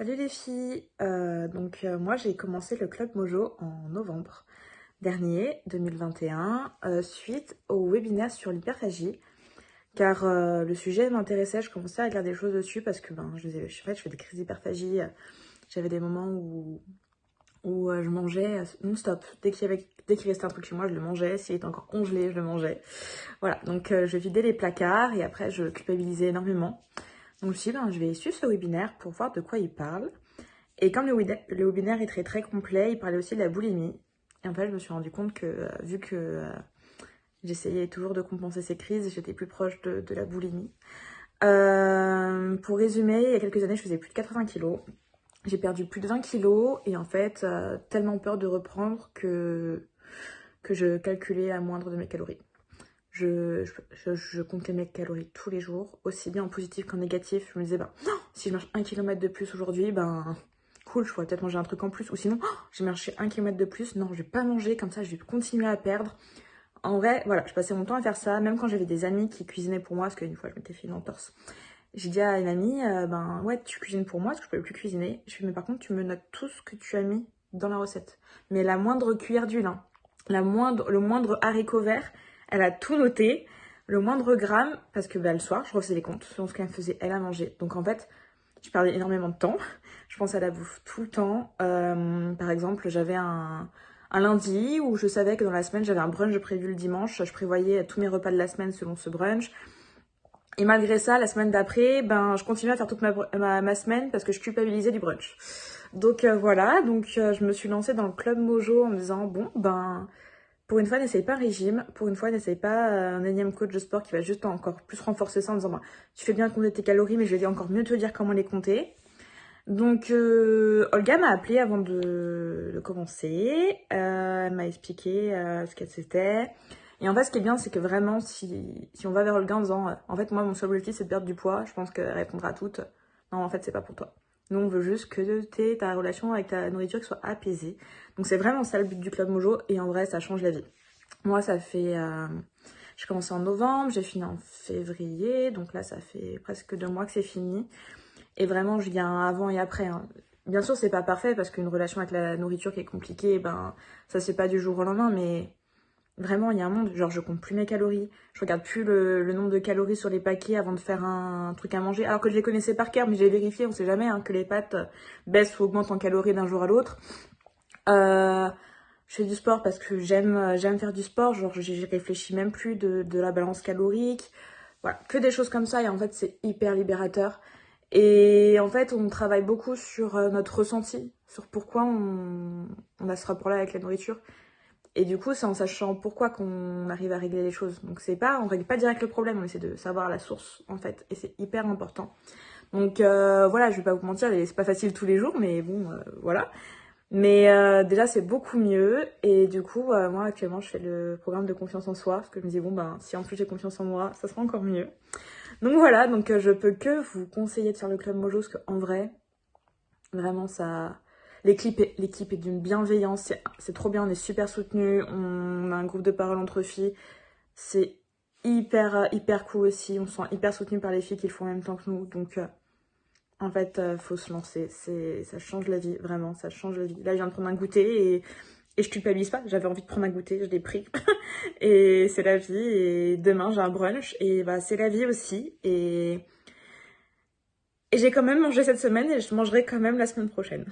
Salut les filles, moi j'ai commencé le Club Mojo en novembre dernier 2021 suite au webinaire sur l'hyperphagie car le sujet m'intéressait, je commençais à regarder des choses dessus parce que je fais des crises d'hyperphagie, j'avais des moments où je mangeais non-stop, dès qu'il restait un truc chez moi je le mangeais, s'il était encore congelé je le mangeais, voilà donc je vidais les placards et après je culpabilisais énormément. Donc je me suis dit, je vais suivre ce webinaire pour voir de quoi il parle. Et comme le webinaire est très très complet, il parlait aussi de la boulimie. Et en fait, je me suis rendu compte que vu que j'essayais toujours de compenser ces crises, j'étais plus proche de la boulimie. Pour résumer, il y a quelques années, je faisais plus de 80 kilos. J'ai perdu plus de 20 kilos et en fait, tellement peur de reprendre que je calculais à moindre de mes calories. Je comptais mes calories tous les jours, aussi bien en positif qu'en négatif. Je me disais, si je marche 1 kilomètre de plus aujourd'hui, cool, je pourrais peut-être manger un truc en plus. Ou sinon, j'ai marché 1 kilomètre de plus, non, je vais pas manger, comme ça je vais continuer à perdre. En vrai, voilà, je passais mon temps à faire ça, même quand j'avais des amis qui cuisinaient pour moi, parce qu'une fois je m'étais fait une entorse. J'ai dit à une amie, ouais, tu cuisines pour moi, parce que je pouvais plus cuisiner. Je fais, mais par contre, tu me notes tout ce que tu as mis dans la recette. Mais la moindre cuillère d'huile, hein, le moindre haricot vert, elle a tout noté, le moindre gramme, parce que le soir, je refaisais les comptes selon ce qu'elle me faisait elle à manger. Donc en fait, je perdais énormément de temps. Je pensais à la bouffe tout le temps. Par exemple, j'avais un lundi où je savais que dans la semaine, j'avais un brunch prévu le dimanche. Je prévoyais tous mes repas de la semaine selon ce brunch. Et malgré ça, la semaine d'après, je continuais à faire toute ma semaine parce que je culpabilisais du brunch. Donc voilà, je me suis lancée dans le Club Mojo en me disant, pour une fois, n'essaye pas un régime. Pour une fois, n'essaye pas un énième coach de sport qui va juste encore plus renforcer ça en disant, tu fais bien compter tes calories, mais je vais encore mieux te dire comment les compter. Donc, Olga m'a appelée avant de commencer. Elle m'a expliqué ce qu'elle c'était. Et en fait, ce qui est bien, c'est que vraiment, si on va vers Olga en disant, en fait, moi, mon seul objectif, c'est de perdre du poids, je pense qu'elle répondra à toutes. Non, en fait, c'est pas pour toi. Nous, on veut juste que ta relation avec ta nourriture soit apaisée. Donc, c'est vraiment ça le but du Club Mojo. Et en vrai, ça change la vie. Moi, ça fait... j'ai commencé en novembre, j'ai fini en février. Donc là, ça fait presque 2 mois que c'est fini. Et vraiment, il y a un avant et après, hein. Bien sûr, c'est pas parfait parce qu'une relation avec la nourriture qui est compliquée, ça c'est pas du jour au lendemain, mais vraiment, il y a un monde. Genre, je compte plus mes calories, je regarde plus le nombre de calories sur les paquets avant de faire un truc à manger. Alors que je les connaissais par cœur, mais j'ai vérifié, on sait jamais hein, que les pâtes baissent ou augmentent en calories d'un jour à l'autre. Je fais du sport parce que j'aime faire du sport, genre j'y réfléchis même plus de la balance calorique. Voilà, que des choses comme ça et en fait c'est hyper libérateur. Et en fait on travaille beaucoup sur notre ressenti, sur pourquoi on a ce rapport-là avec la nourriture. Et du coup c'est en sachant pourquoi qu'on arrive à régler les choses. Donc on règle pas direct le problème, on essaie de savoir la source en fait. Et c'est hyper important. Donc voilà, je vais pas vous mentir, c'est pas facile tous les jours, mais bon, voilà. Mais déjà, c'est beaucoup mieux. Et du coup, moi, actuellement, je fais le programme de confiance en soi. Parce que je me dis, si en plus j'ai confiance en moi, ça sera encore mieux. Donc voilà, je peux que vous conseiller de faire le Club Mojo. Parce qu'en vrai, vraiment, ça... L'équipe est d'une bienveillance. C'est trop bien, on est super soutenus. On a un groupe de parole entre filles. C'est hyper cool aussi. On se sent hyper soutenus par les filles qui le font en même temps que nous. Donc... en fait, faut se lancer. Ça change la vie, vraiment, ça change la vie. Là, je viens de prendre un goûter et je culpabilise pas. J'avais envie de prendre un goûter, je l'ai pris. Et c'est la vie. Et demain, j'ai un brunch. Et c'est la vie aussi. Et j'ai quand même mangé cette semaine et je mangerai quand même la semaine prochaine.